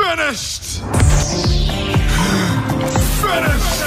finished. Finished.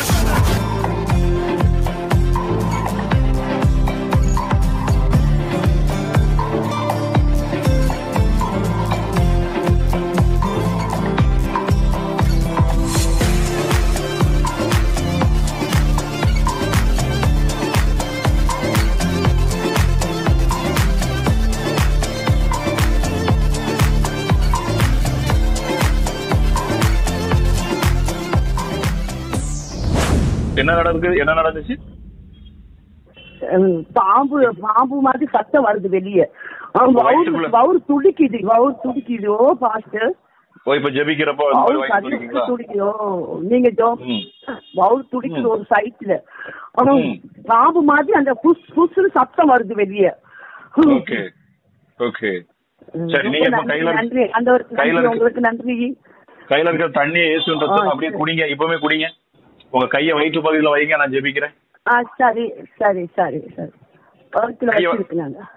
என்ன நடந்துச்சு? பாம்பு மாதிரி சத்தம் வருது வெளியே. வவுர் துடிக்குது. ஓ பாஸ்டர், இப்ப ஜெபிக்கிறப்போ துடிக்குதோ நீங்க வவுர் துடிக்குது ஒரு சைட்ல. பாம்பு மாதிரி அந்த புசு சத்தம் வருது வெளியே. ஓகே ஓகே சரி, நீங்க நன்றி உங்களுக்கு நன்றி. கையில இருக்கிற தண்ணி ஏசுன்றது அப்படியே குடிங்க, இப்பவுமே குடிங்க. உங்க கைய வயிற்று பகுதியில வைங்க, நான் ஜெபிக்கிறேன். சரி சரி சரி சரி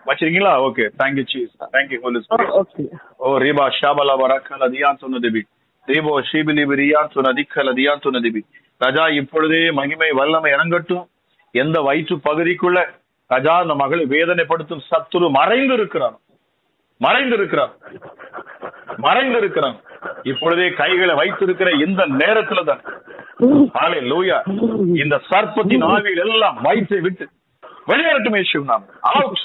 வச்சிருக்கீங்களா? Okay, thank you Jesus, thank you holy spirit. Okay. ஓ ரிபா ஷாபலா வரக்கல தியான் சொன்னதிபி ரிபோ ஷிபிலி பிரியான் சொன்னதிக்கல தியான் சொன்னதிபி. ராஜா, இப்பொழுதே மகிமை வல்லமை இறங்கட்டும். எந்த வயிற்று பகுதிக்குள்ள ராஜா அந்த மகளை வேதனைப்படுத்தும் சத்துரு மறைந்து இருக்கிறான். இப்பொழுதே கைகளை வைத்திருக்கிற இந்த நேரத்துல தான் ஹல்லேலூயா, இந்த சர்ப்பத்தின் ஆவிகள் எல்லாம் வயிற்றை விட்டு வெளியேறட்டும் இயேசுவின் நாமத்தில். Out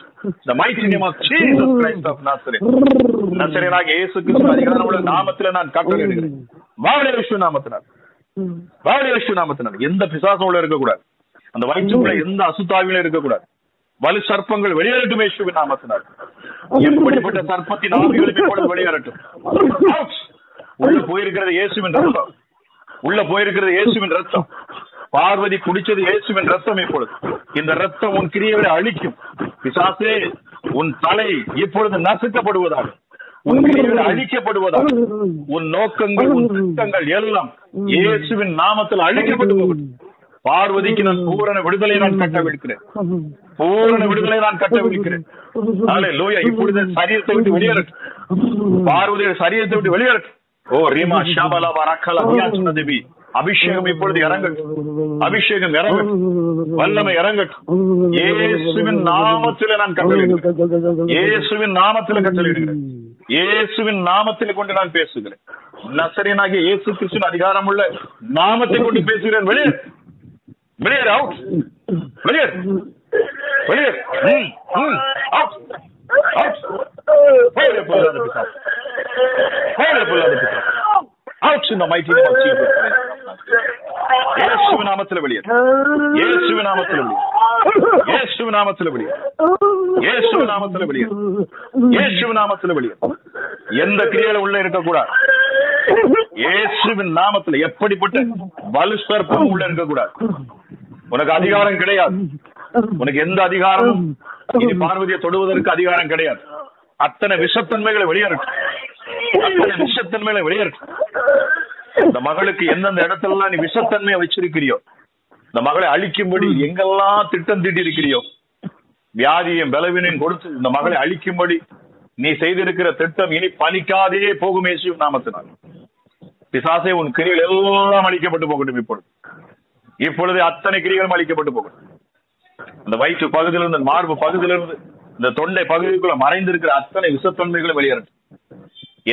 the mighty name of Jesus Christ of Nazareth. நசரேயனாகிய இயேசு கிறிஸ்து அதிகாரமுள்ள நாமத்திலே நான் கட்டளையிடுகிறேன். வாழை இயேசுவின் நாமத்தினால் எந்த பிசாசும் உள்ள இருக்கக்கூடாது. அந்த வயிற்றுக்குள்ள எந்த அசுத்தாவிலும் இருக்கக்கூடாது. வலு சர்ப்பங்கள் வெளியேறட்டும் இயேசுவின் நாமத்தினால். எப்படிப்பட்ட சர்ப்பத்தின் ஆவிகளும் இப்பொழுது வெளியேறட்டும். உள்ள போயிருக்கிறது இயேசுவின் ரத்தம். பார்வதி குடிச்சது இயேசுவின் ரத்தம். இப்பொழுது இந்த ரத்தம் உன் கிரியைகளை அழிக்கும். பிசாசே, உன் தலை இப்பொழுது நசுக்கப்படுவதாக, உன் கிரியைகளை அழிக்கப்படுவதாக, உன் நோக்கங்கள் உன் திட்டங்கள் எல்லாம் இயேசுவின் நாமத்தில் அழிக்கப்பட்டு போகட்டும். பார்வதிக்கு நான் பூரண விடுதலை நான் கட்டவிழ்க்கிறேன். ஹல்லேலூயா. இப்பொழுது சரீரத்தை விட்டு வெளியேறட்டும். பார்வதியோட சரீரத்தை விட்டு வெளியேறட்டும். ஓ ரீமா ஷாபலா வரக்கல தியான் சொன்னதிபி. அபிஷேகம் இப்பொழுது இறங்கட்டும். வல்லமை இறங்கட்டும். இயேசுவின் நாமத்திலே நான் கட்டளையிடுகிறேன். இயேசுவின் நாமத்திலே கொண்டு நான் பேசுகிறேன். நசரேயனாகிய இயேசு கிறிஸ்துவின் அதிகாரமுள்ள நாமத்தை கொண்டு பேசுகிறேன். வெளியேறு. Out. வெளியேறு. Out in the mighty name of Jesus Christ. இயேசுவின் நாமத்திலே வெளியேறு. எந்த கிரியையில உள்ள இருக்கக்கூடாது. இயேசுவின் நாமத்தில் எப்படிப்பட்ட வலு சர்ப்பம் உள்ள இருக்கக்கூடாது. உனக்கு அதிகாரம் கிடையாது. உனக்கு எந்த அதிகாரமும் இனி பார்வதியை தொடுவதற்கு அதிகாரம் கிடையாது. அத்தனை விஷத்தன்மைகளை வெளியேறட்டும். இந்த மகளுக்கு எந்தெந்த இடத்துல நீ விஷத்தன்மையை வச்சிருக்கிறியோ, இந்த மகளை அழிக்கும்படி எங்கெல்லாம் திட்டம் தீட்டி இருக்கிறியோ, வியாதியும் பலவீனையும் கொடுத்து இந்த மகளை அழிக்கும்படி நீ செய்திருக்கிற திட்டம் இனி பலிக்காதே போகும் இயேசுவின் நாமத்தினால். பிசாசே, உன் கிரிகள் எல்லாம் அழிக்கப்பட்டு போகட்டும். இப்பொழுது அத்தனை கிரிகளும் அழிக்கப்பட்டு போகட்டும். அந்த வயிற்று பகுதியிலிருந்து, மார்பு பகுதியிலிருந்து, இந்த தொண்டை பகுதிக்குள்ள மறைந்திருக்கிற அத்தனை விஷத்தன்மைகளும் வெளியேறட்டும்.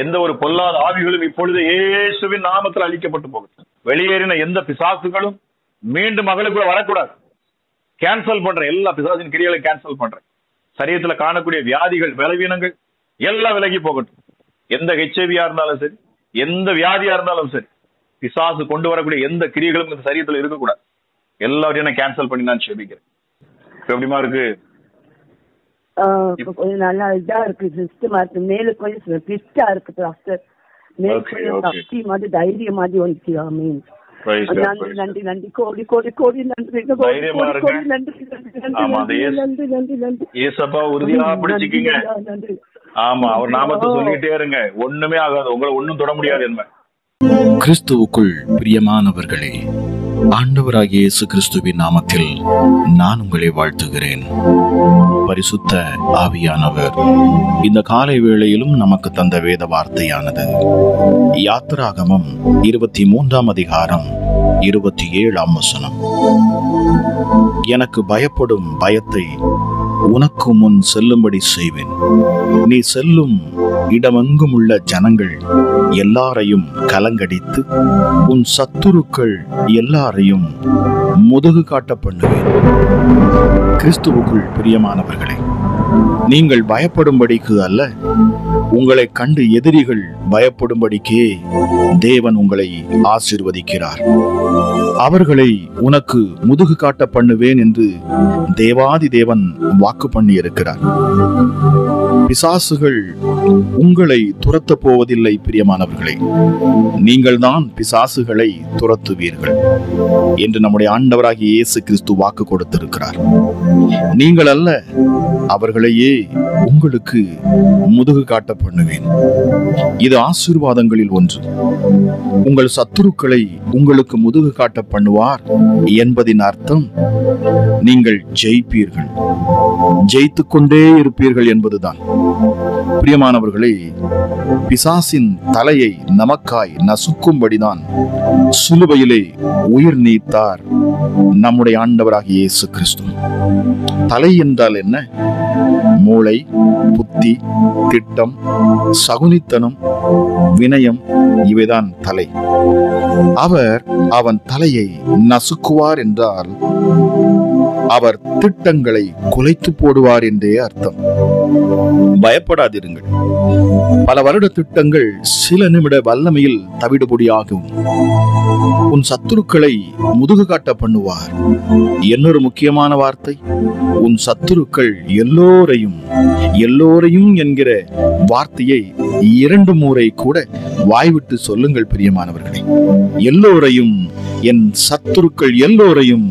எந்த ஒரு பொல்லாத ஆவிகளும் இப்பொழுது இயேசுவின் நாமத்தில் அழிக்கப்பட்டு போகட்டும். வெளியேறின எந்த பிசாசுகளும் மீண்டும் மகளுக்குள்ள வரக்கூடாது. கேன்சல் பண்றேன். எல்லா பிசாசின் கிரியைகளை கேன்சல் பண்றேன். சரீரத்தில் காணக்கூடிய வியாதிகள், பலவீனங்கள் எல்லாம் விலகி போகட்டும். எந்த ஹெச்ஐவியா இருந்தாலும் சரி, எந்த வியாதியா இருந்தாலும் சரி, பிசாசு கொண்டு வரக்கூடிய எந்த கிரியைகளும் இந்த சரீரத்தில் இருக்கக்கூடாது. எல்லாத்தையும் நான் கேன்சல் பண்ணி நான் செபிக்கிறேன். எப்படிமா இருக்கு? கொஞ்சம் நல்லா இதா இருக்கு, சிஸ்டமா இருக்கு. மேல கொஞ்சம் பிஸ்டா இருக்கு டாக்டர். மேல கொஞ்சம் சக்தி மாதிரி, தைரியம் மாதிரி வந்துச்சு. ஆமீன். நன்றி கோடி கோடி கோடி நன்றி. உறுதியா பிடிச்சிக்கீங்க. ஆமா, அவர் நாமத்தை சொல்லிட்டே இருங்க. ஒண்ணுமே ஆகாது, உங்களை ஒண்ணும் தொட முடியாது. என்ன கிறிஸ்துவுக்குள் பிரியமானவர்களே, ஆண்டவராகிய இயேசு கிறிஸ்துவின் நாமத்தில் நான் உங்களை வாழ்த்துகிறேன். பரிசுத்த ஆவியானவர் இந்த காலை வேளையிலும் நமக்கு தந்த வேத வார்த்தையானது யாத்திராகமம் 23ஆம் அதிகாரம் 27ஆம் வசனம். எனக்கு பயப்படும் பயத்தை உனக்கு முன் செல்லும்படி செய்வேன். நீ செல்லும் இடமெங்கும் உள்ள ஜனங்கள் எல்லாரையும் கலங்கடித்து உன் சத்துருக்கள் எல்லாரையும் முதுகு காட்ட பண்ணுவேன். கிறிஸ்துவுக்குள் பிரியமானவர்களே, நீங்கள் பயப்படும்படிக்கு அல்ல, உங்களை கண்டு எதிரிகள் பயப்படும்படிக்கே தேவன் உங்களை ஆசீர்வதிக்கிறார். அவர்களை உனக்கு முதுகு காட்ட பண்ணுவேன் என்று தேவாதி தேவன் வாக்கு பண்ணி இருக்கிறார். பிசாசுகள் உங்களை துரத்த போவதில்லை பிரியமானவர்களே, நீங்கள் தான் பிசாசுகளை துரத்துவீர்கள் என்று நம்முடைய ஆண்டவராகிய இயேசு கிறிஸ்து வாக்கு கொடுத்திருக்கிறார். நீங்கள் அல்ல, அவர்களையே உங்களுக்கு முதுகு காட்ட பண்ணுவேன். இது ஆசீர்வாதங்களில் ஒன்று. உங்கள் சத்துருக்களை உங்களுக்கு முதுகு காட்ட பண்ணுவார் என்பதின் அர்த்தம் நீங்கள் ஜெயிப்பீர்கள், ஜெயித்துக் கொண்டே இருப்பீர்கள் என்பதுதான். பிரியமானவர்களே, பிசாசின் தலையை நமக்காய் நசுக்கும்படிதான் சிலுவையிலே உயிர் நீத்தார் நம்முடைய ஆண்டவராகிய இயேசு கிறிஸ்து. தலை என்றால் என்ன? மூளை, புத்தி, திட்டம், சகுனித்தனம், வினயம், இவைதான் தலை. அவர் அவன் தலையை நசுக்குவார் என்றால் அவர் திட்டங்களை குலைத்து போடுவார் என்றே அர்த்தம். பயப்படாதிருங்கள். பல வருட திட்டங்கள் சில நிமிட வல்லமையில் தவிடுபொடியாகும். உன் சத்துருக்களை முதுகு காட்ட பண்ணுவார். இன்னொரு முக்கியமான வார்த்தை, உன் சத்துருக்கள் எல்லோரையும், எல்லோரையும் என்கிற வார்த்தையை 2 முறை கூட வாய்விட்டு சொல்லுங்கள் பிரியமானவர்களே. எல்லோரையும், என் சத்துருக்கள் எல்லோரையும்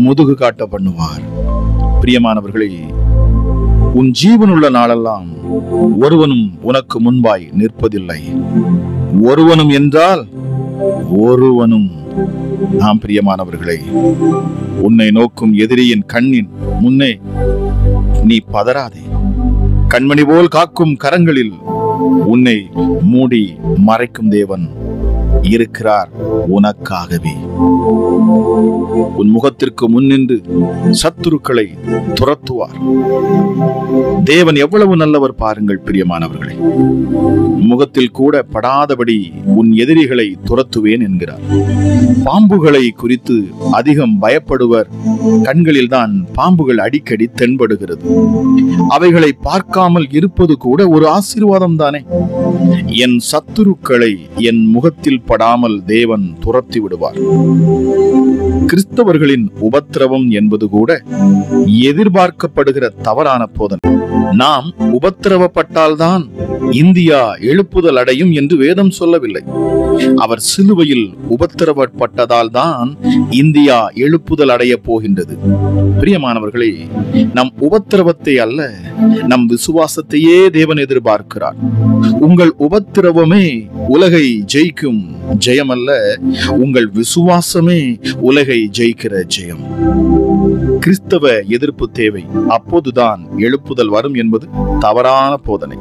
முதுகு காட்ட பண்ணுவார். பிரியமானவர்களே, உன் ஜீவனுள்ள நாளெல்லாம் ஒருவனும் உனக்கு முன்பாய் நிற்பதில்லை. ஒருவனும் என்றால் ஒருவனும். நாம் பிரியமானவர்களே, உன்னை நோக்கும் எதிரியின் கண்ணின் முன்னே நீ பதறாதே. கண்மணி போல் காக்கும் கரங்களில் உன்னை மூடி மறைக்கும் தேவன் இருக்கிறார் உனக்காகவே. உன் முகத்திற்கு முன்னின்று சத்துருக்களை துரத்துவார். தேவன் எவ்வளவு நல்லவர் பாருங்கள் பிரியமானவர்களே. முகத்தில் கூட படாதபடி உன் எதிரிகளை துரத்துவேன் என்கிறார். பாம்புகளை குறித்து அதிகம் பயப்படுவர் கண்களில் தான் பாம்புகள் அடிக்கடி தென்படுகிறது. அவைகளை பார்க்காமல் இருப்பது கூட ஒரு ஆசீர்வாதம் தானே. என் சத்துருக்களை என் முகத்தில் படாமல் தேவன் துரத்தி விடுவார். கிறிஸ்தவர்களின் உபத்திரவம் என்பது கூட எதிர்பார்க்கப்படுகிற தவறான போதனை. நாம் உபத்திரவப்பட்டால்தான் இந்தியா எழுப்புதல் அடையும் என்று வேதம் சொல்லவில்லை. அவர் சிலுவையில் உபத்திரவப்பட்டதால் தான் இந்தியா எழுப்புதல் அடைய போகின்றது. பிரியமானவர்களே, நம் உபத்திரவத்தை அல்ல, நம் விசுவாசத்தையே தேவன் எதிர்பார்க்கிறார். உங்கள் உபத்திரவமே உலகை ஜெயிக்கும் ஜெயம் அல்ல, உங்கள் விசுவாசமே உலகை ஜெயிக்கிற ஜெயம். கிறிஸ்தவ எதிர்ப்பு தேவை, அப்போதுதான் எழுப்புதல் வரும் என்பது தவறான போதனை.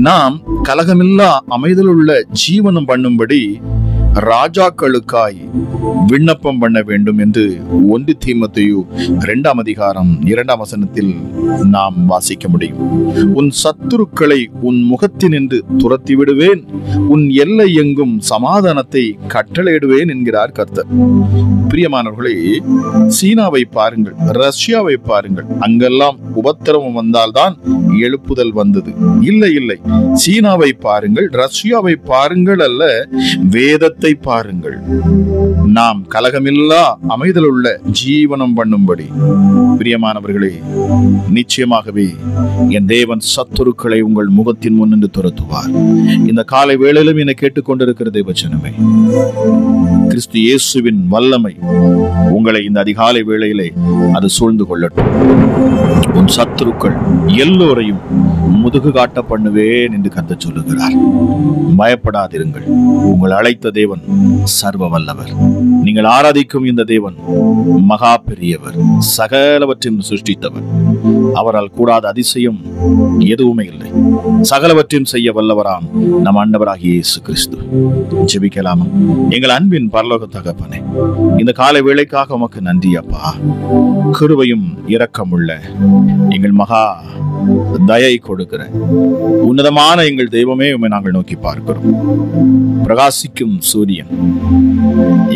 நாம் கலகமில்லா அமைதலுள்ள ஜீவனம் பண்ணும்படி ராஜாக்களுக்காய் விண்ணப்பம் பண்ண வேண்டும் என்று 1 தீமோத்தேயு 2ஆம் அதிகாரம் 2ஆம் வசனத்தில் நாம் வாசிக்க முடியும். உன் சத்துருக்களை உன் முகத்தினின்று துரத்தி விடுவேன், உன் எல்லை எங்கும் சமாதானத்தை கட்டளையிடுவேன் என்கிறார் கர்த்தர். பிரியமானவர்களே, சீனாவை பாருங்கள், ரஷ்யாவை பாருங்கள். அங்கெல்லாம் உபத்திரவம் வந்தால்தான் எழுப்புதல் வந்தது. இல்லை இல்லை, சீனாவை பாருங்கள், ரஷ்யாவை பாருங்கள் அல்ல, வேதத்தை பாருங்கள். நாம் கலகமில்லா அமைதலுள்ள ஜீவனம் பண்ணும்படி. பிரியமானவர்களே, நிச்சயமாகவே என் தேவன் சத்துருக்களை உங்கள் முகத்தின் முன்னின்று துரத்துவார். இந்த காலை வேளையிலும் என்னை கேட்டுக்கொண்டிருக்கிற தேவஜனமே, கிறிஸ்து இயேசுவின் வல்லமை உங்களை இந்த அதிகாலை வேளையிலே அது சூழ்ந்து கொள்ளட்டும். உன் சத்துருக்கள் எல்லோரையும் முதுகு காட்ட பண்ணுவேன் என்று கர்த்தர் சொல்லுகிறார். பயப்படாதிருங்கள். உங்கள் அழைத்த தேவன் சர்வ வல்லவர். நீங்கள் ஆராதிக்கும் இந்த தேவன் மகா பெரியவர், சகலவற்றையும் சிருஷ்டித்தவர். அவரால் கூடாத அதிசயம் எதுவுமே இல்லை. சகலவற்றையும் செய்ய வல்லவராம் நம் ஆண்டவராகிய இயேசு கிறிஸ்து. ஜெபிக்கலாமா? எங்கள் அன்பின் பரலோக தகப்பனே, இந்த காலை வேளைக்காக உமக்கு நன்றி அப்பா. கிருபையும் இரக்கமுள்ள எங்கள் மகா தயை கொடுக்கிற உன்னதமான எங்கள் தெய்வமே, உம்மை நாங்கள் நோக்கி பார்க்கிறோம். பிரகாசிக்கும் சூரியன்,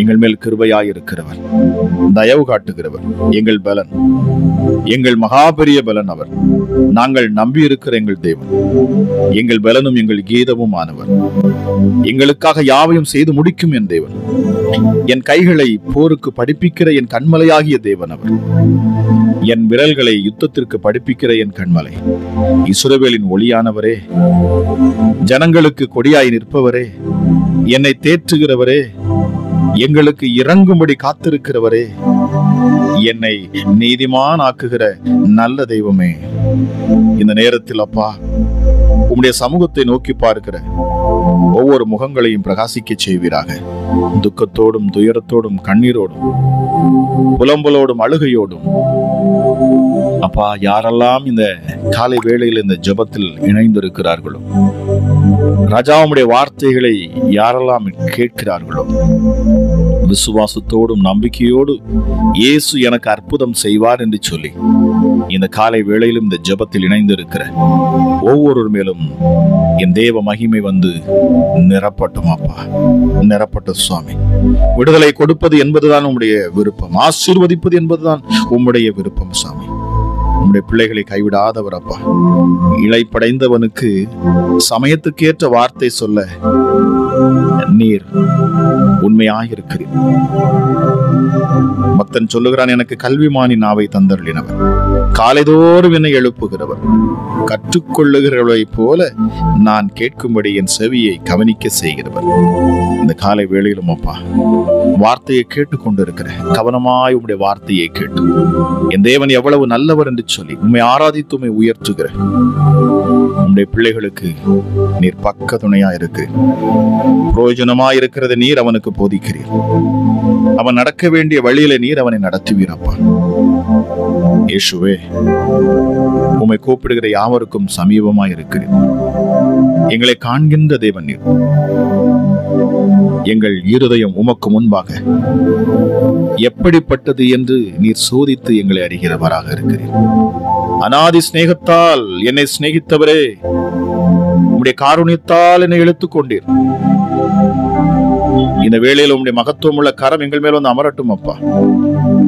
எங்கள் மேல் கிருபையாயிருக்கிறவர், தயவு காட்டுகிறவர், எங்கள் பலன், எங்கள் மகா பெரிய பலன் அவர். நாங்கள் நம்பி இருக்கிற எங்கள் தேவன், எங்கள் பலனும் எங்கள் கீதமும் ஆனவர். எங்களுக்காக யாவையும் செய்து முடிக்கும் என் தேவன். என் கைகளை போருக்கு படிப்பிக்கிற என் கண்மலையாகிய தேவன் அவர். என் விரல்களை யுத்தத்திற்கு படிப்பிக்கிற என் கண்மலை. இஸ்ரவேலின் ஒளியானவரே, ஜனங்களுக்கு கொடியாய் நிற்பவரே, என்னை தேற்றுகிறவரே, எங்களுக்கு இறங்கும்படி காத்திருக்கிறவரே, என்னை நீதிமான் ஆக்குகிற நல்ல தெய்வமே, இந்த நேரத்தில் அப்பா உம்முடைய சமூகத்தை நோக்கி பார்க்கிற ஒவ்வொரு முகங்களையும் பிரகாசிக்க செய்வீராக. துக்கத்தோடும் துயரத்தோடும் கண்ணீரோடும் புலம்பலோடும் அழுகையோடும் அப்பா யாரெல்லாம் இந்த காலை வேளையில் இந்த ஜெபத்தில் இணைந்திருக்கிறார்களோ, ராஜாவுடைய வார்த்தைகளை யாரெல்லாம் கேட்கிறார்களோ, விசுவாசத்தோடும் நம்பிக்கையோடு இயேசு எனக்கு அற்புதம் செய்வார் என்று சொல்லி இந்த காலை வேளையிலும் இந்த ஜெபத்தில் இணைந்திருக்கிற ஒவ்வொரு மேலும் என் தேவ மகிமை வந்து நிரப்பட்டும் அப்பா, நிரப்பட்டும் சுவாமி. விடுதலை கொடுப்பது என்பதுதான் உம்முடைய விருப்பம், ஆசீர்வதிப்பது என்பதுதான் உம்முடைய விருப்பம் சுவாமி. உம்முடைய பிள்ளைகளை கைவிடாதவர் அப்பா. இளைப்படைந்தவனுக்கு சமயத்துக்கேற்ற வார்த்தை சொல்ல நீர் உண்மையாயிருக்கிறீர். பக்தன் சொல்லுகிறான், எனக்கு கல்விமானி நாவை தந்தருளினவர், காலைதோறும் என்னை எழுப்புகிறவர், கற்றுக்கொள்ளுகிறவளை போல நான் கேட்கும்படி என் செவியை கவனிக்க செய்கிறவர். இந்த காலை வேளையிலும் அப்பா வார்த்தையை கேட்டுக்கொண்டிருக்கிற கவனமாய் உம்முடைய வார்த்தையை கேட்டு என் தேவன் எவ்வளவு நல்லவர் என்று சொல்லி உம்மை ஆராதித்து உம்மை உயர்த்துகிற உம்முடைய பிள்ளைகளுக்கு நீர் பக்க துணையா இருக்கு. பிரயோஜனமாய் இருக்கிறது நீர் அவனுக்கு போதிக்கிறீர். அவன் நடக்க வேண்டிய வழியில நீர் அவனை நடத்துவீரப்பா. இயேசுவே, உம்மை கூப்பிடுகிற யாவருக்கும் சமீபமாய் இருக்கிறீர். எங்களை காண்கின்ற தேவன் நீர். எங்கள் இருதயம் உமக்கு முன்பாக எப்படிப்பட்டது என்று நீர் சோதித்து எங்களை அறிகிறவராக இருக்கிறீர். அநாதி சிநேகத்தால் என்னை சிநேகித்தவரே, உம்முடைய காருண்யத்தால் என்னை இழுத்துக் கொண்டீர். இந்த வேளையில் உம்முடைய மகத்துவம் உள்ள கரம் எங்கள் மேல் வந்து அமரட்டும் அப்பா.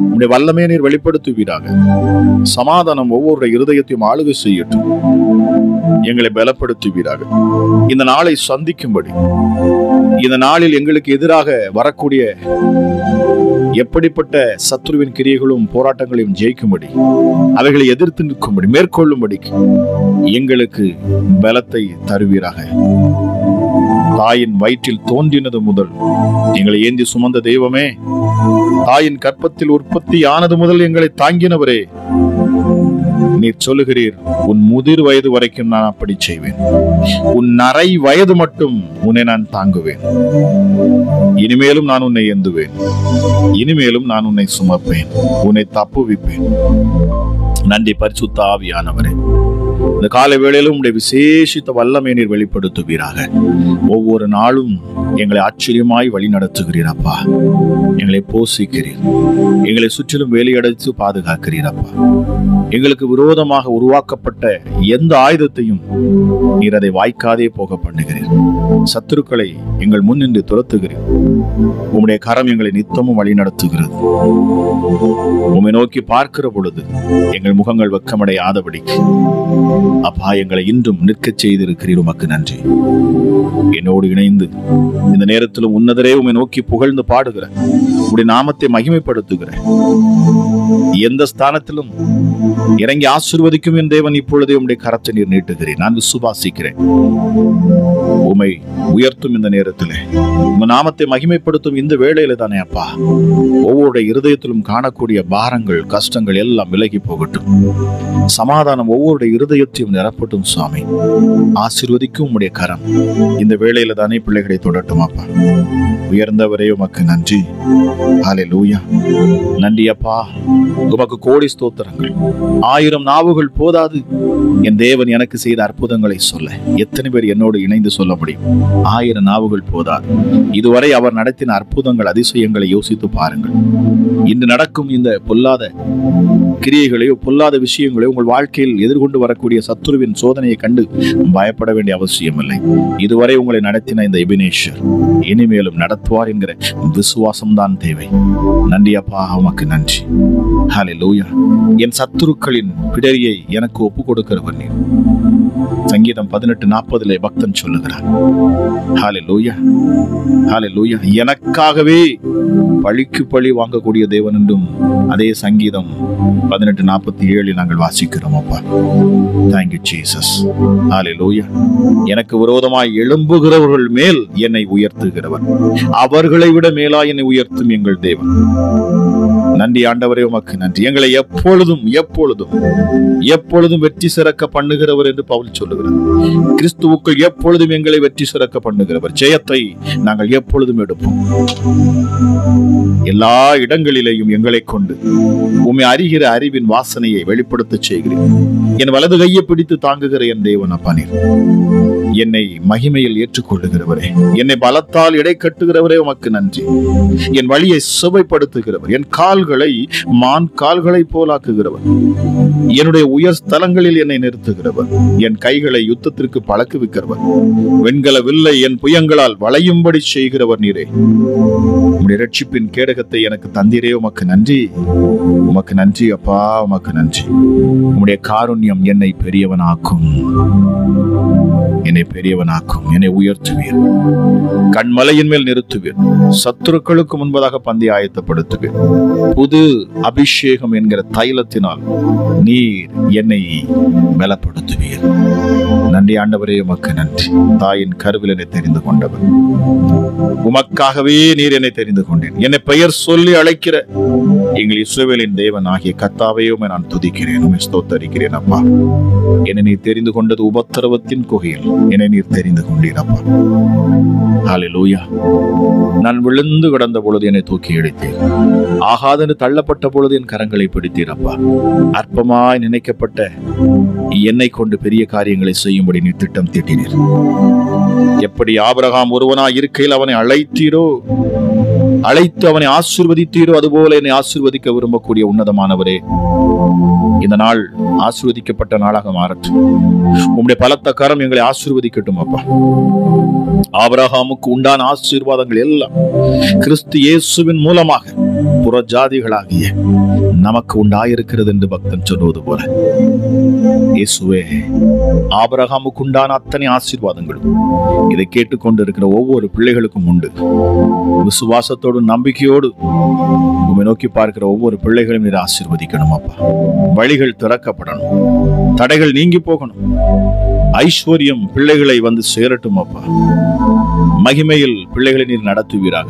உம்முடைய வல்லமையை நீர் வெளிப்படுத்துவீராக. சமாதானம் ஒவ்வொரு இருதயத்தையும் ஆளுகை செய்யட்டும். எங்களை பலப்படுத்துவீராக. இந்த நாளை சந்திக்கும்படி, இந்த நாளில் எங்களுக்கு எதிராக வரக்கூடிய எப்படிப்பட்ட சத்துருவின் கிரியைகளும் போராட்டங்களையும் ஜெயிக்கும்படி, அவைகளை எதிர்த்து நிற்கும்படி, மேற்கொள்ளும்படி எங்களுக்கு பலத்தை தருவீராக. தாயின் வயிற்றில் தோன்றினது முதல் எங்களை ஏந்தி சுமந்த தெய்வமே, தாயின் கற்பத்தில் உற்பத்தி ஆனது முதல் எங்களை தாங்கினவரே, நீர் சொல்லுகிறீர், உன் முதிர் வயது வரைக்கும் நான் அப்படி செய்வேன், உன் நரை வயது மட்டும் உன்னை நான் தாங்குவேன், இனிமேலும் நான் உன்னை ஏந்துவேன், இனிமேலும் நான் உன்னை சுமப்பேன், உன்னை தப்புவிப்பேன். நன்றி பரிசுத்த ஆவியானவரே. இந்த காலை வேளையிலும் உடைய விசேஷித்த வல்லமை நீர் வெளிப்படுத்துவீராக. ஒவ்வொரு நாளும் எங்களை ஆச்சரியமாய் வழி நடத்துகிறீர் அப்பா. எங்களை போஷிக்கிறீர், எங்களை சுற்றிலும் வேலையடைத்து பாதுகாக்கிறீர் அப்பா. எங்களுக்கு விரோதமாக உருவாக்கப்பட்ட எந்த ஆயுதத்தையும் நீர் அதை வாய்க்காதே போக பண்ணுகிறீர். சத்துருக்களை எங்கள் முன் நின்று துரத்துகிறீர். உம்முடைய கரம் எங்களை நித்தமும் வழி நடத்துகிறது. உம்மை நோக்கி பார்க்கிற பொழுது எங்கள் முகங்கள் வெட்கமடையாதபடிக்கு அப்பா எங்களை இன்றும் நிற்கச் செய்திருக்கிறீர். உமக்கு நன்றி. என்னோடு இணைந்து இந்த நேரத்திலும் உன்னதரே உம்மை நோக்கி புகழ்ந்து பாடுகிற உடைய நாமத்தை மகிமைப்படுத்துகிறேன். எந்த ஸ்தானத்திலும் இறங்கி ஆசீர்வதிக்கும் என் தேவன் இப்பொழுதே உம்முடைய கரத்தை நீர் நீட்டுகிறேன். நான் விசுவாசிக்கிறேன். உம்மை உயர்த்தும் இந்த நேரத்தில் உங்க நாமத்தை மகிமைப்படுத்தும் இந்த வேளையில தானே அப்பா ஒவ்வொரு இருதயத்திலும் காணக்கூடிய பாரங்கள் கஷ்டங்கள் எல்லாம் விலகி போகட்டும். சமாதானம் ஒவ்வொரு இருதயத்தையும் நிரப்பட்டும் சுவாமி. ஆசீர்வதிக்கும் உம்முடைய கரம் இந்த வேளையில தானே பிள்ளைகளை தொடட்டும் அப்பா. உயர்ந்தவரே உமக்கு நன்றி. ஹல்லேலூயா. நன்றி அப்பா. உமக்கு கோடி ஸ்தோத்திரங்கள். 1000 நாவுகள் போதாது என் தேவன் எனக்கு செய்த அற்புதங்களை சொல்ல. எத்தனை பேர் என்னோடு இணைந்து சொல்ல முடியும்? 1000 நாவுகள் போதாது. இதுவரை அவர் நடத்தின அற்புதங்கள் அதிசயங்களை யோசித்து பாருங்கள். இன்று நடக்கும் இந்த பொல்லாத கிரியைகளையோ பொல்லாத விஷயங்களையோ உங்கள் வாழ்க்கையில் எதிர்கொண்டு வரக்கூடிய சத்துருவின் சோதனையை கண்டு பயப்பட வேண்டிய அவசியம் இல்லை. இதுவரை உங்களை நடத்தின இந்த எபினேஷர் இனிமேலும் நடத்துவார் என்கிற விசுவாசம் தான் தேவை. நன்றி அப்பா. உமக்கு நன்றி. ஹல்லேலூயா. என் சத்துருக்களின் பிடரியை எனக்கு ஒப்பு கொடுக்கிறவர் நீர். சங்கீதம் 18:40 பக்தன் சொல்லுகிறார். ஹல்லேலூயா. ஹல்லேலூயா. எனக்காகவே பழிக்கு பழி வாங்கக்கூடிய தேவன் என்றும் அதே சங்கீதம் 18:47 நாங்கள் வாசிக்கிறோம் அப்பா. Thank you Jesus. ஹல்லேலூயா. எனக்கு விரோதமாய் எழும்புகிறவர்கள் மேல் என்னை உயர்த்துகிறவர், அவர்களை விட மேலாய் என்னை உயர்த்தும் எங்கள் தேவன். நன்றி ஆண்டவரே. உமக்கு நன்றி. எங்களை எப்பொழுதும் எப்பொழுதும் எப்பொழுதும் வெற்றி சிறக்க பண்ணுகிறவர் என்று பவுல் சொல்லுகிறார். கிறிஸ்துவுக்குள் எப்பொழுதும் எங்களை வெற்றி சிறக்க பண்ணுகிறவர். ஜெயத்தை நாங்கள் எப்பொழுதும் எடுப்போம். எல்லா இடங்களிலேயும் எங்களை கொண்டு உம்மை அறிகிற அறிவின் வாசனையை வெளிப்படுத்த செய்கிறேன். என் வலது கையை பிடித்து தாங்குகிற என் தேவன் அப்பா நீர். என்னை மகிமையில் ஏற்றுக்கொள்ளுகிறவரே, என்னை பலத்தால் இடை கட்டுகிறவரே உமக்கு நன்றி. என் வழியை சுவைப்படுத்துகிறவர், என் கால்களை மான் கால்களை போலாக்குகிறவர், என்னுடைய உயர் ஸ்தலங்களில் என்னை நிறுத்துகிறவர், என் கைகளை யுத்தத்திற்கு பழக்குவிக்கிறவர், வெண்கல வில்லை என் புயங்களால் வளையும்படி செய்கிறவர் நீரே. உம்முடைய இரட்சிப்பின் கேடகத்தை எனக்கு தந்தீரே. உமக்கு நன்றி. உமக்கு நன்றி அப்பா. உமக்கு நன்றி. உம்முடைய காருண்யம் என்னை பெரியவனாக்கும், என்னை பெரியவனாக்கும், என்னை உயர்த்துவீர், கண்மலையின் மேல் நிறுத்துவீர், சத்துருக்களுக்கு முன்பதாக பந்தி ஆயத்தப்படுத்துவீர். புது அபிஷேகம் என்கிற தைலத்தினால் நீர் என்னை பலப்படுத்துவீர். நன்றி ஆண்டவரே. உமக்கு நன்றி. தாயின் கருவில் என்னை தெரிந்து கொண்டவர், உமக்காகவே நீர் என்னை தெரிந்து கொண்டேன். என்னை பெயர் சொல்லி அழைக்கிற எங்கள் இஸ்ரவேலின் தேவன் ஆகிய கர்த்தாவையுமே நான் துதிக்கிறேன், உம்மை ஸ்தோத்தரிக்கிறேன் அப்பா. என்னை நீர் தெரிந்து கொண்டது உபத்திரவத்தின் குகையில் என்னை நீர் தெரிந்து கொண்டீர் அப்பா. ஹல்லேலூயா. நான் விழுந்து கிடந்த பொழுது என்னை தூக்கி எடுத்தீர். ஆகாதென்று தள்ளப்பட்ட பொழுது என் கரங்களை பிடித்தீர் அப்பா. அற்பமாய் நினைக்கப்பட்ட என்னை கொண்டு பெரிய காரியங்களை செய்யும்படி நீர் திட்டம் தீட்டினீர். எப்படி ஆபிரகாம் ஒருவனாய் இருக்கையில் அவனை அழைத்தீரோ, அழைத்து அவனை ஆசீர்வதித்தீரோ, அதுபோல என்னை ஆசீர்வதிக்க விரும்பக்கூடிய உன்னதமானவரே, இந்த நாள் ஆசீர்வதிக்கப்பட்ட நாளாக மாறட்டும். உம்முடைய பலத்த கரம் எங்களை ஆசீர்வதிக்கட்டும் அப்பா. ஆபிரகாமுக்கு உண்டான ஆசீர்வாதங்கள் எல்லாம் கிறிஸ்து இயேசுவின் மூலமாக புற ஜாதிகளாகிய நமக்கு உண்டாயிருக்கிறது என்று பக்தன் சொல்வது போல, இயேசுவே, ஆபிரகாமுக்கு உண்டான அத்தனை ஆசீர்வாதங்களும் இதை கேட்டுக்கொண்டு இருக்கிற ஒவ்வொரு பிள்ளைகளுக்கும் உண்டு. விசுவாசத்தோடு நம்பிக்கையோடு உம்மை நோக்கி பார்க்கிற ஒவ்வொரு பிள்ளைகளையும் நீர் ஆசீர்வதிக்கணும் அப்பா. வழிகள் திறக்கப்படணும், தடைகள் நீங்கி போகணும், ஐஸ்வர்யம் பிள்ளைகளை வந்து சேரட்டும் அப்பா. மகிமையில் பிள்ளைகளை நீர் நடத்துவீராக.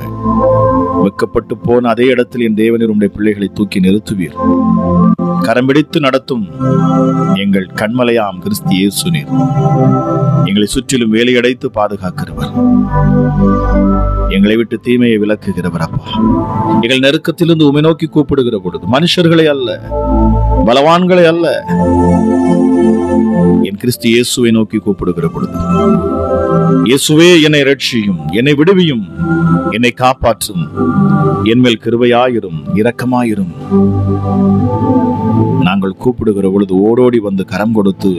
வெக்கப்பட்டு போன அதே இடத்தில் என் தேவனீர் உம்முடைய பிள்ளைகளை தூக்கி நிறுத்துவீர். கரம் பிடித்து நடத்தும் எங்கள் கண்மலையாம் கிறிஸ்து இயேசு நீர் எங்களை சுற்றிலும் வேலையடைத்து பாதுகாக்கிறவர், எங்களை விட்டு தீமையை விலக்குகிறவர் அப்பா. எங்கள் நெருக்கத்திலிருந்து உம்மை நோக்கி கூப்பிடுகிற பொழுது மனுஷர்களை அல்ல, பலவான்களை அல்ல, என் கிறிஸ்து இயேசுவை நோக்கி கூப்பிடுகிற பொழுது, இயேசுவே என்னை ரட்சியும், என்னை விடுவியும், என்னை காப்பாற்றும், என்மேல் கிருபையாயிரும், இரக்கமாயிரும். நாங்கள் கூப்பிடுகிற பொழுது ஓடோடி வந்து கரம் கொடுத்து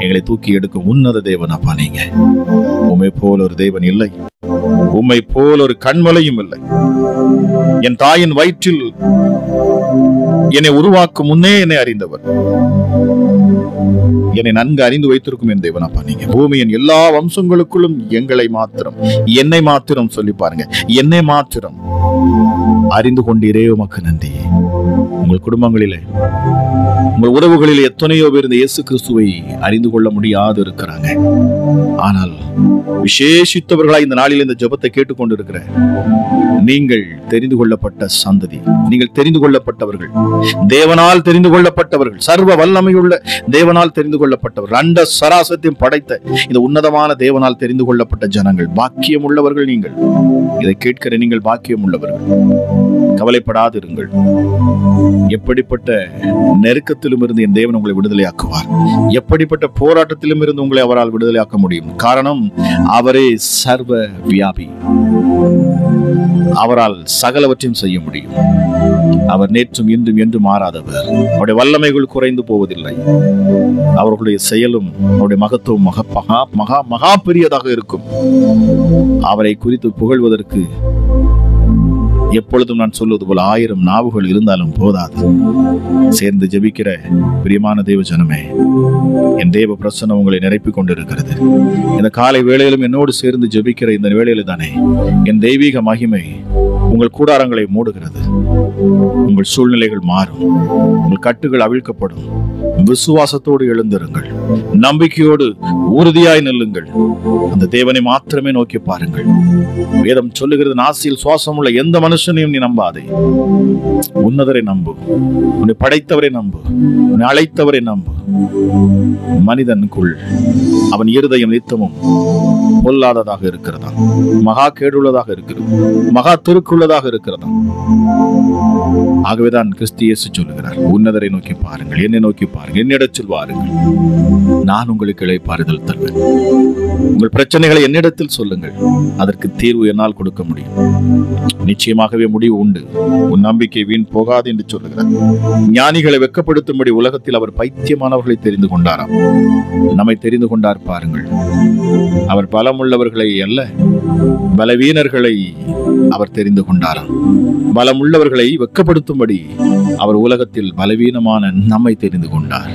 எங்களை தூக்கி எடுக்கும் உன்னத தேவன் அப்பா நீங்க. உம்மை போல் ஒரு தேவன் இல்லை, உம்மை போல் ஒரு கண்மலையும் இல்லை. என் தாயின் வயிற்றில் என்னை உருவாக்கும் முன்னே என்னை அறிந்தவர், என்னை நன்கு அறிந்து வைத்திருக்கும் என் தேவனப்பா நீங்க. பூமியின் எல்லா வம்சங்களுக்குள்ளும் எங்களை மாத்திரம், என்னை மாத்திரம் சொல்லி பாருங்க, என்னை மாத்திரம் அறிந்து கொண்டீரே, உமக்கு நன்றி. உங்கள் குடும்பங்களிலே, உங்கள் உறவுகளிலே எத்தனையோ பேர் இந்த இயேசு கிறிஸ்துவை அறிந்து கொள்ள முடியாது இருக்கிறாங்க. ஆனால் விசேஷித்தவர்களாய் இந்த நாளில் இந்த ஜெபத்தை கேட்டுக்கொண்டிருக்கிற நீங்கள் தெரிந்து கொள்ளப்பட்ட சந்ததி, நீங்கள் தெரிந்து கொள்ளப்பட்டவர்கள், தேவனால் தெரிந்து கொள்ளப்பட்டவர்கள், சர்வ வல்லமையுள்ள தேவனால் தெரிந்து கொள்ளப்பட்டவர்கள், அண்ட சராசரத்தையும் படைத்த இந்த உன்னதமான தேவனால் தெரிந்து கொள்ளப்பட்ட ஜனங்கள், பாக்கியம் உள்ளவர்கள் நீங்கள். இதை கேட்கிற நீங்கள் பாக்கியம் உள்ளவர்கள். கவலைப்படாதிருங்கள். எப்படிப்பட்ட நெருக்கத்திலும் இருந்து என் தேவன் உங்களை விடுதலையாக்குவார். எப்படிப்பட்ட போராட்டத்திலும் இருந்து உங்களை அவரால் விடுதலையாக்க முடியும். காரணம், அவரே சர்வ வியாபி. அவரால் சகலவற்றையும் செய்ய முடியும். அவர் நேற்றும் இன்றும் என்று மாறாதவர். அவருடைய வல்லமைகள் குறைந்து போவதில்லை. அவர்களுடைய செயலும் அவருடைய மகத்துவம் மகா பெரியதாக இருக்கும். அவரை குறித்து புகழ்வதற்கு எப்பொழுதும் நான் சொல்வது போல 1000 நாவுகள் இருந்தாலும் போதாது. சேர்ந்து ஜெபிக்கிற பிரியமான தேவ ஜனமே, என் தேவ பிரசன்னம் உங்களை நிரப்பிக் கொண்டிருக்கிறது. இந்த காலை வேளையிலும் என்னோடு சேர்ந்து ஜெபிக்கிற இந்த வேளையில தானே என் தெய்வீக மகிமை உங்கள் கூடாரங்களை மூடுகிறது. உங்கள் சூழ்நிலைகள் மாறும், உங்கள் கட்டுகள் அவிழ்க்கப்படும். விசுவாசத்தோடு எழுந்திருங்கள், நம்பிக்கையோடு உறுதியாய் நில்லுங்கள். அந்த தேவனை மாத்திரமே நோக்கி பாருங்கள். வேதம் சொல்லுகிறது, நாசியில் சுவாசம் உள்ள எந்த மனுஷனையும் நீ நம்பாதே, உன்னதரை நம்பு, உன்னை படைத்தவரை நம்பு, உன்னை அழைத்தவரை நம்பு. மனிதனுக்குள் அவன் இருதயம் நித்தமும் பொல்லாததாக இருக்கிறதா, மகா கேடுள்ளதாக இருக்கிறது, மகா திருக்குள்ளதாக இருக்கிறதா. ஆகவேதான் கிறிஸ்து இயேசு சொல்லுகிறார், உன்னதரை நோக்கி பாருங்கள், என்னை நோக்கி பாருங்கள், என்னிடத்தில் வாருங்கள், நான் உங்களுக்கு இளைப்பாறுதல் தருவேன். உங்கள் பிரச்சனைகளை என்னிடத்தில் சொல்லுங்கள், அதற்கு தீர்வு என்னால் கொடுக்க முடியும். நிச்சயமாகவே முடிவு உண்டு. உன் நம்பிக்கை வீண் போகாது என்று சொல்லுகிறார். ஞானிகளை வெட்கப்படுத்தும்படி உலகத்தில் அவர் பைத்தியமானவர்களை தெரிந்து கொண்டாராம். நம்மை தெரிந்து கொண்டார் பாருங்கள். அவர் பலமுள்ளவர்களை அல்ல, பலவீனர்களை அவர் தெரிந்து கொண்டாராம். பலமுள்ளவர்களை வெட்கப்படுத்தும்படி அவர் உலகத்தில் பலவீனமான நம்மை தெரிந்து கொண்டார்.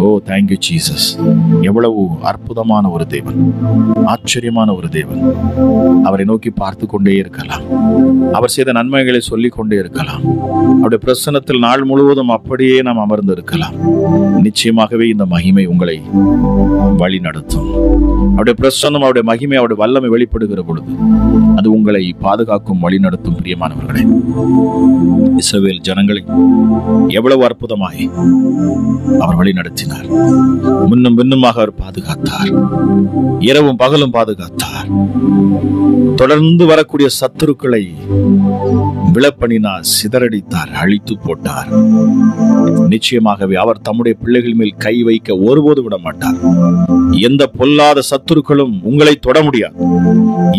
ஓ, தேங்க்யூ ஜீசஸ். எவ்வளவு அற்புதமான ஒரு தேவன், ஆச்சரியமான ஒரு தேவன். அவரை நோக்கி பார்த்து கொண்டே இருக்கலாம். அவர் செய்த நன்மைகளை சொல்லிக் கொண்டே இருக்கலாம். அவருடைய பிரசன்னத்தில் நாள் முழுவதும் அப்படியே நாம் அமர்ந்து இருக்கலாம். நிச்சயமாகவே இந்த மகிமை உங்களை வழி நடத்தும். அவருடைய பிரசன்னம், அவருடைய மகிமை, அவருடைய வல்லமை வெளிப்படுகிற பொழுது அது உங்களை பாதுகாக்கும், வழி நடத்தும். பிரியமானவர்களே, இஸ்ரவேல் ஜனங்களை எவ்வளவு அற்புதமாய் அவர் வழி நடத்தினார். முன்னும் பின்னுமாக அவர் பாதுகாத்தார். இரவும் பகலும் பாதுகாத்தார். தொடர்ந்து வரக்கூடிய சத்துருக்களை விளப்பணினார், சிதறடித்தார், அழித்து போட்டார். நிச்சயமாகவே அவர் தம்முடைய பிள்ளைகள் மேல் கை வைக்க ஒருபோது விட மாட்டார். எந்த பொல்லாத சத்துருக்களும் உங்களை தொட முடியாது.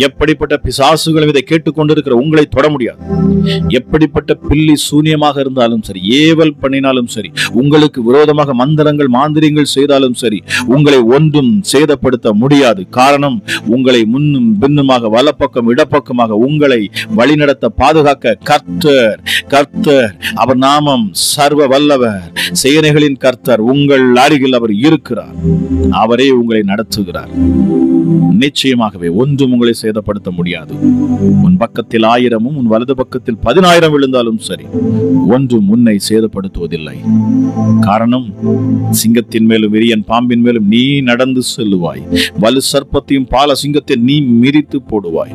எப்படிப்பட்ட பிசாசுகளும் இதை கேட்டுக்கொண்டிருக்கிற உங்களை தொட முடியாது. எப்படிப்பட்ட பில்லி சூனியமாக இருந்தாலும் சரி, ஏவல் பண்ணினாலும் சரி, உங்களுக்கு விரோதமாக மந்திரங்கள் மாந்திரியங்கள் செய்தாலும் சரி, உங்களை ஒன்றும் சேதப்படுத்த முடியாது. காரணம், உங்களை முன்னும் பின்னுமாக வலப்பக்கம் இடப்பக்கமாக உங்களை வழிநடத்த பாதுகாக்க கர்த்தர், கர்த்தர், அவர் நாமம் சர்வ வல்லவர், சேனைகளின் கர்த்தர் உங்கள் அருகில் அவர் இருக்கிறார். அவரே உங்களை நடத்துகிறார். நிச்சயமாகவே ஒன்றும் உங்களை சேதப்படுத்த முடியாது. உன் பக்கத்தில் 1000 உன் வலது பக்கத்தில் 10,000 விழுந்தாலும் சரி, ஒன்றும் உன்னை சேதப்படுத்துவதில்லை. காரணம், சிங்கத்தின் மேலும் விரியன் பாம்பின் மேலும் நீ நடந்து செல்லுவாய், வலு சர்ப்பத்தையும் பால சிங்கத்தை நீ மிதித்து போடுவாய்.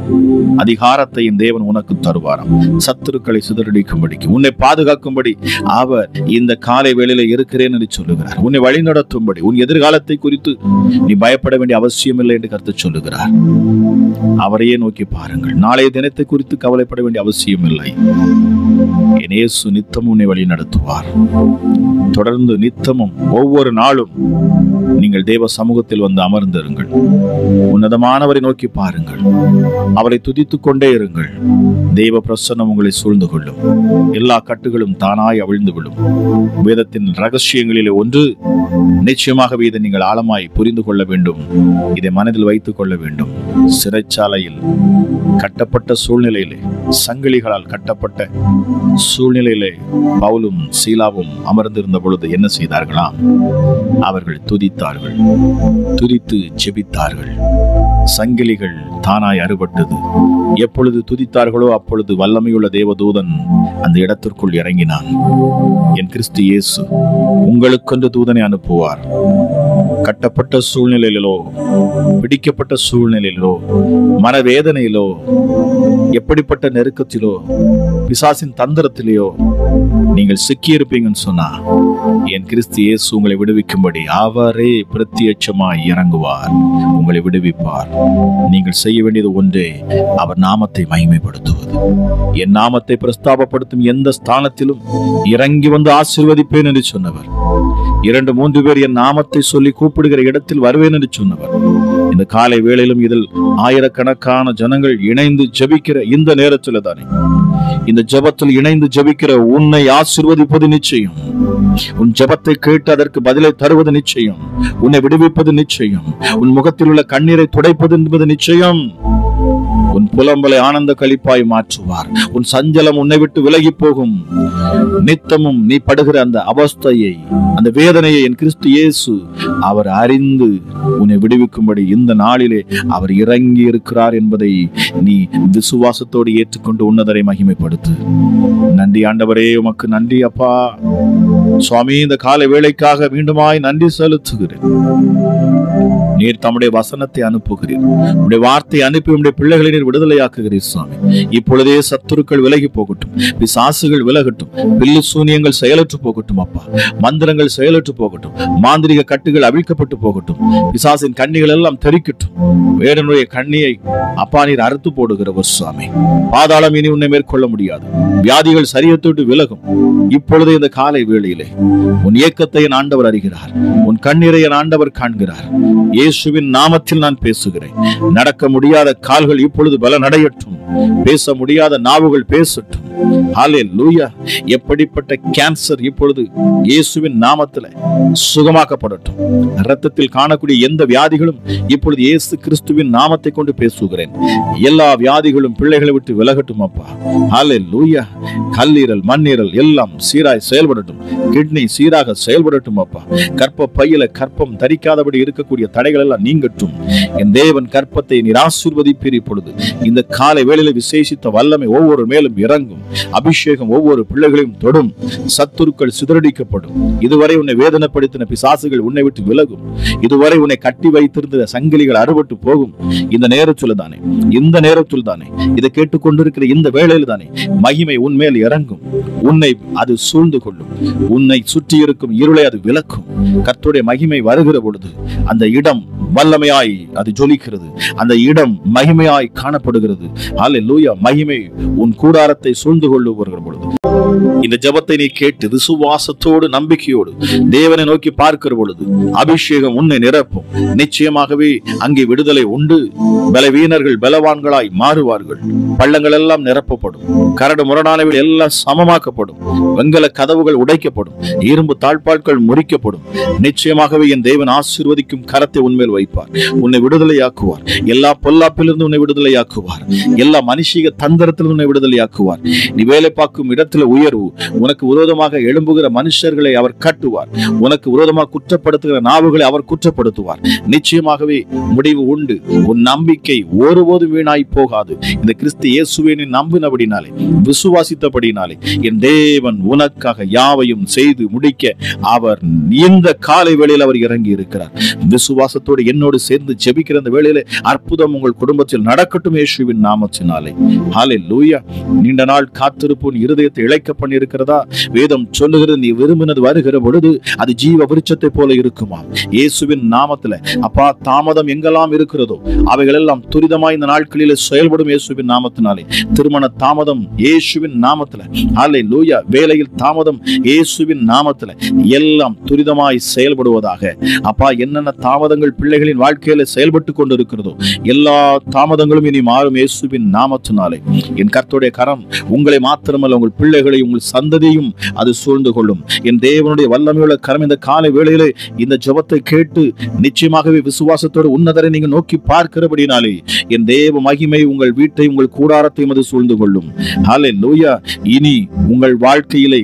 அதிகாரத்தை என் தேவன் உனக்கு தருவாராம். சத்துருக்களை சிதறடிக்கும்படிக்கு, உன்னை பாதுகாக்கும்படி அவர் இந்த காலை வேளையில இருக்கிறேன் என்று சொல்லுகிறார். உன்னை வழி நடத்தும்படி, உன் எதிர்காலத்தை குறித்து நீ பயப்பட வேண்டிய அவசியம் இல்லை என்று கருத்து சொல்லுகிறார். அவரையே நோக்கி பாருங்கள். நாளைய தினத்தை குறித்து கவலைப்பட வேண்டிய அவசியம் இல்லை. என் இயேசு நித்தமும் உன்னை வழி நடத்துவார். தொடர்ந்து நித்தமும் ஒவ்வொரு நாளும் நீங்கள் தேவ சமூகத்தில் வந்து அமர்ந்திருங்கள். உன்னதமானவரை நோக்கி பாருங்கள். அவரை துதித்துக் கொண்டே இருங்கள். தேவ பிரசன்னம் உங்களை சூழ்ந்து கொள்ளும். எல்லா கட்டுகளும் தானாய் அவிழ்ந்து விடும். வேதத்தின் ரகசியங்களிலே ஒன்று, நிச்சயமாகவே இதை நீங்கள் ஆழமாய் புரிந்து கொள்ள வேண்டும். இதை மனதில் வைத்துக் கொள்ள வேண்டும். சிறைச்சாலையில் கட்டப்பட்ட சூழ்நிலையிலே, சங்கிலிகளால் கட்டப்பட்ட சூழ்நிலையிலே பவுலும் சீலாவும் அமர்ந்திருந்த பொழுது என்ன செய்தார்கள்? செய்தார்களாம். அவர்கள் துதித்தார்கள், துதித்து ஜெபித்தார்கள். சங்கிலிகள் தானாய் அறுபட்டது. எப்பொழுது துதித்தார்களோ அப்பொழுது வல்லமையுள்ள தேவதூதன் அந்த இடத்திற்குள் இறங்கினான். என் கிறிஸ்து இயேசு உங்களுக்கென்று தூதனை அனுப்புவார். கட்டப்பட்ட சூழ்நிலையிலோ, பிடிக்கப்பட்ட சூழ்நிலையிலோ, மனவேதனையிலோ, எப்படிப்பட்ட நெருக்கத்திலோ, பிசாசின் தந்திரத்திலேயோ நீங்கள் சிக்கியிருப்பீங்கன்னு சொன்னா, என் கிறிஸ்து இயேசு உங்களை விடுவிக்கும்படி அவரே பிரத்யட்சமாய் இறங்குவார், உங்களை விடுவிப்பார். நீங்கள் செய்ய வேண்டியது ஒன்றே, அவர் நாமத்தை மகிமைப்படுத்துவது. என் நாமத்தை பிரஸ்தாபப்படுத்தும் எந்த ஸ்தானத்திலும் இறங்கி வந்து ஆசீர்வதிப்பேன் என்று சொன்னவர். 2-3 பேர் என் நாமத்தை சொல்லி கூப்பிடுகிற இடத்தில் வருவேன் என்று சொன்னவர். இந்த காலை வேளையிலும் இதில் ஆயிரக்கணக்கான ஜனங்கள் இணைந்து ஜெபிக்கிற இந்த நேரத்தில் தானே, இந்த ஜெபத்தில் இணைந்து ஜெபிக்கிற உன்னை ஆசீர்வதிப்பது நிச்சயம். உன் ஜெபத்தை கேட்டு அதற்கு பதிலை தருவது நிச்சயம். உன்னை விடுவிப்பது நிச்சயம். உன் முகத்தில் உள்ள கண்ணீரை துடைப்பது என்பது நிச்சயம். உன் புலம்பலை ஆனந்த களிப்பாய் மாற்றுவார். உன் சஞ்சலம் உன்னை விட்டு விலகி போகும். நித்தமும் நீ படுகிற அந்த அவஸ்தையை, அந்த வேதனையை என் கிறிஸ்து இயேசு அவர் அறிந்து உன்னை விடுவிக்கும்படி இந்த நாளிலே அவர் இறங்கி இருக்கிறார் என்பதை நீ விசுவாசத்தோடு ஏற்றுக்கொண்டு உன்னதரை மகிமைப்படுத்து. நன்றி ஆண்டவரே, உமக்கு நன்றி அப்பா. சுவாமி, இந்த காலை வேளைக்காக மீண்டுமாய் நன்றி செலுத்துகிறேன். நீர் தம்முடைய வசனத்தை அனுப்புகிறீர், உடைய வார்த்தையை அனுப்பி உடைய பிள்ளைகளை நீர் விடுதலையாக்குகிறீர் சுவாமி. இப்பொழுதே சத்துருக்கள் விலகி போகட்டும், பிசாசுகள் விலகட்டும், பில்லு சூனியங்கள் செயலற்று போகட்டும் அப்பா. மந்திரங்கள் செயலற்று போகட்டும், மாந்திரிக கட்டுகள் அவிழ்க்கப்பட்டு போகட்டும், பிசாசின் கண்ணிகள் எல்லாம் தெரிக்கட்டும். வேடனுடைய கண்ணியை அப்பா நீர் அறுத்து போடுகிறவர் சுவாமி. பாதாளம் இனி உன்னை மேற்கொள்ள முடியாது. வியாதிகள் சரியத்தோடு விலகும். இப்பொழுதே இந்த காலை வேளையிலே உன் ஏக்கத்தை என் ஆண்டவர் அறிகிறார், உன் கண்ணீரை என் ஆண்டவர் காண்கிறார். இயேசுவின் நாமத்தில் நான் பேசுகிறேன். நடக்க முடியாத கால்கள் இப்பொழுது பலனடையட்டும், பேச முடியாத நாவுகள் பேசட்டும். ஹல்லேலூயா. எப்படிப்பட்ட கேன்சர் இப்பொழுது இயேசுவின் நாமத்தில் சுகமாக்கப்படட்டும். இரத்தத்தில் காணக்கூடிய எந்த வியாதிகளும் இப்பொழுது இயேசு கிறிஸ்துவின் நாமத்தை கொண்டு பேசுகிறேன். எல்லா வியாதிகளும் பிள்ளைகளை விட்டு விலகட்டும் அப்பா. ஹல்லேலூயா. கல்லீரல், மண்ணீரல் எல்லாம் சீராய் செயல்படட்டும். கிட்னி சீராக செயல்படட்டும் அப்பா. கர்ப்ப பையில கற்பம் தரிக்காதபடி இருக்கக்கூடிய தடைகள் எல்லாம் நீங்கட்டும். என் தேவன் கற்பத்தை நீர் ஆசீர்வதிப்பீர். இப்பொழுது இந்த காலை வேளையில விசேஷித்த வல்லமை ஒவ்வொரு மேலும் இறங்கும். அபிஷேகம் ஒவ்வொரு பிள்ளைகளையும் தொடும். சத்துருக்கள் சிதறடிக்கப்படும். இதுவரை உன்னை வேதனைப்படுத்தின பிசாசுகள் உன்னை விட்டு விலகும். இதுவரை உன்னை கட்டி வைத்திருந்த சங்கிலிகள் அறுபட்டு போகும். இந்த நேரத்தில் தானே, இந்த நேரத்தில் தானே, இதை கேட்டுக்கொண்டிருக்கிற இந்த வேளையில் தானே மகிமை உன்மேல் இறங்கும். உன்னை அது சூழ்ந்து கொள்ளும். உன்னை சுற்றி இருக்கும் இருளை அது விலக்கும். கர்த்தருடைய மகிமை வருகிற பொழுது அந்த இடம் வல்லமையாய் அது ஜொலிக்கிறது. அந்த இடம் மகிமையாய் காணப்படுகிறது. ஹல்லேலூயா. மகிமை உன் கூடாரத்தை சூழ்ந்து கொள்ளுகிற பொழுது இந்த ஜெபத்தை நீ கேட்டு விசுவாசத்தோடு நம்பிக்கையோடு தேவனை நோக்கி பார்க்கிற பொழுது அபிஷேகம் உன்னை நிரப்பும். நிச்சயமாகவே அங்கே விடுதலை உண்டு. பலவீனர்கள் பலவான்களாய் மாறுவார்கள். பள்ளங்கள் எல்லாம் நிரப்பப்படும். கரடு முரடானவை எல்லாம் சமமாக்கப்படும். வெங்கல கதவுகள் உடைக்கப்படும். இரும்பு தாழ்பாட்கள் முறிக்கப்படும். நிச்சயமாகவே என் தேவன் ஆசீர்வதிக்கும் கரத்தை உன்மேல் வைப்பார். உன்னை விடுதலையாக்குவார். எல்லா பொல்லாப்பிலிருந்து உன்னை விடுதலையாக்குவார். எல்லா மனுஷிக தந்திரத்திலிருந்து உன்னை விடுதலையாக்குவார். நீ வேலை பார்க்கும் இடத்துல உயர்வு. உனக்கு விரோதமாக எழும்புகிற மனுஷர்களை அவர் கட்டுவார். உனக்கு விரோதமாக குற்றப்படுத்துகிற நாவுகளை அவர் குற்றப்படுத்துவார். நிச்சயமாகவே முடிவு உண்டு. உன் நம்பிக்கை ஒருபோதும் வீணாய் போகாது. இந்த கிறிஸ்து இயேசுவை நீ நம்பினபடினாலே, விசுவாசித்தபடினாலே என் தேவன் உனக்காக யாவையும் செய்து முடிக்க அவர் இந்த காலை வேளையில் அவர் இறங்கி இருக்கிறார். விசுவாசத்தோடு என்னோடு சேர்ந்து ஜெபிக்கிற அந்த வேளையிலே அற்புதம் உங்கள் குடும்பத்தில் நடக்கட்டும் இயேசுவின் நாமத்தினாலே. ஹல்லேலூயா. நீண்ட நாள் காத்திருப்போன் இருதயத்தை இழைக்க பண்ணி இருக்கிறதா? வேதம் சொல்லுகிறது, நீ விரும்பினது வருகிற பொழுது அது ஜீவ விருட்சத்தை போல இருக்குமா? இயேசுவின் நாமத்துல அப்பா, தாமதம் எங்கெல்லாம் இருக்கிறதோ அவைகள் எல்லாம் துரிதமாய் இந்த நாட்களில் செயல்படும் இயேசுவின் நாமத்தினாலே. திருமண தாமதம் இயேசுவின் நாமத்துல. ஹல்லேலூயா. வேலையில் தாமதம் இயேசுவின் நாமத்துல. எல்லாம் துரிதமாய் செயல்படுவதாக. அப்பா, என்னென்ன தாமதங்கள் பிள்ளைகளின் வாழ்க்கையில செயல்பட்டு கொண்டிருக்கிறதோ எல்லா தாமதங்களும் இனி மாறும் இயேசுவின் நாமத்தினாலே. என் கர்த்தருடைய கரம் உங்களை மாத்திரமல்ல, உங்கள் பிள்ளைகளை, உங்கள் சந்ததியும் அது சூழ்ந்து கொள்ளும். என் தேவனுடைய வல்லமையுள்ள கரம் இந்த காலை வேளையிலே இந்த ஜெபத்தை கேட்டு நிச்சயமாகவே விசுவாசத்தோடு உன்னதரை நீங்க நோக்கி பார்க்கிறபடினாலே என் தேவ மகிமை உங்கள் வீட்டை உங்கள் கூடாரத்தையும் அது சூழ்ந்து கொள்ளும். ஹல்லேலூயா. இனி உங்கள் வாழ்க்கையிலே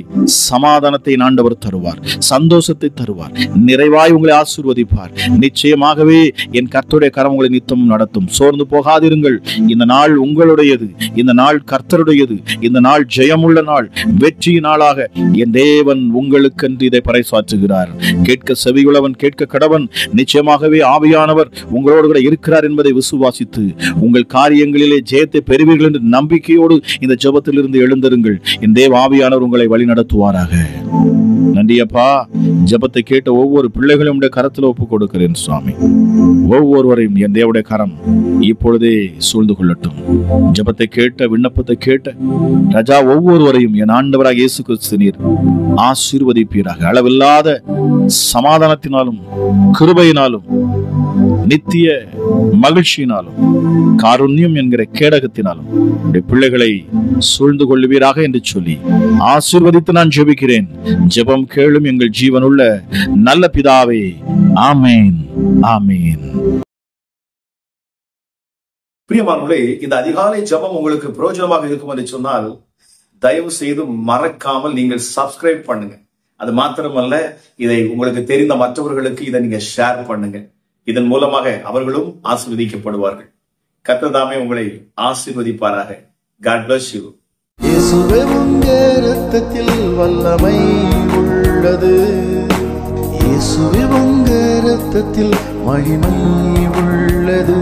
சமாதானத்தை ஆண்டவர் தருவார், சந்தோஷத்தை தருவார், நிறைவாய் உங்களை ஆசீர்வதிப்பார். நிச்சயமாகவே என் கர்த்தருடைய கரம் உங்களை நித்தமும் நடத்தும். சோர்ந்து போகாதிருங்கள். இந்த நாள் உங்களுடையது, இந்த நாள் கர்த்தருடையது, இந்த நாள் ஜெயமுள்ள நாள், வெற்றியின் நாளாக என் தேவன் உங்களுக்கென்று இதை பறைசாற்றுகிறார். கேட்க செவியுள்ளவன் கேட்க கடவன். நிச்சயமாகவே ஆவியானவர் உங்களோடு கூட இருக்கிறார் என்பதை விசுவாசித்து உங்கள் காரியங்களிலே ஜெயத்தை பெறுவீர்கள் என்று நம்பிக்கையோடு இந்த ஜெபத்திலிருந்து எழுந்திருங்கள். என் தேவ ஆவியானவர் உங்களை வழி நடத்துவாராக. நன்றியப்பா. ஜெபத்தை கேட்ட ஒவ்வொரு பிள்ளைகளும் கரத்தில் ஒப்புக் கொடுக்கிறேன் சுவாமி. ஒவ்வொருவரையும் என் தேவனுடைய கரம் இப்பொழுதே சூழ்ந்து கொள்ளட்டும். ஜெபத்தை கேட்ட, விண்ணப்பத்தை கேட்ட ராஜா ஒவ்வொருவரையும் என் ஆண்டவராக இயேசு கிறிஸ்து நீர் ஆசீர்வதிப்பீராக. அளவில்லாத சமாதானத்தினாலும் கிருபையினாலும் நித்திய மகிழ்ச்சியினாலும் காருண்யம் என்கிற கேடகத்தினாலும் பிள்ளைகளை சூழ்ந்து கொள்ளுவீராக என்று சொல்லி ஆசீர்வதித்து நான் ஜெபிக்கிறேன். ஜெபம் கேளும் எங்கள் ஜீவனுள்ள நல்ல பிதாவே. ஆமேன், ஆமேன். பிரியமானவர்களே, இந்த அதிகாலை ஜெபம் உங்களுக்கு பிரயோஜனமாக இருக்கும் என்று சொன்னால் தயவு செய்து மறக்காமல் நீங்கள் சப்ஸ்கிரைப் பண்ணுங்க. அது மாத்திரமல்ல, இதை உங்களுக்கு தெரிந்த மற்றவர்களுக்கு இதை நீங்க ஷேர் பண்ணுங்க. இதன் மூலமாக அவர்களும் ஆசீர்வதிக்கப்படுவார்கள். கர்த்தர் தாமே உங்களை ஆசீர்வதிப்பாராக. God bless you. இயேசுவே உங்க இரத்தத்தில் வல்லமை உள்ளது. இயேசுவே உங்க இரத்தத்தில் மகிமை உள்ளது.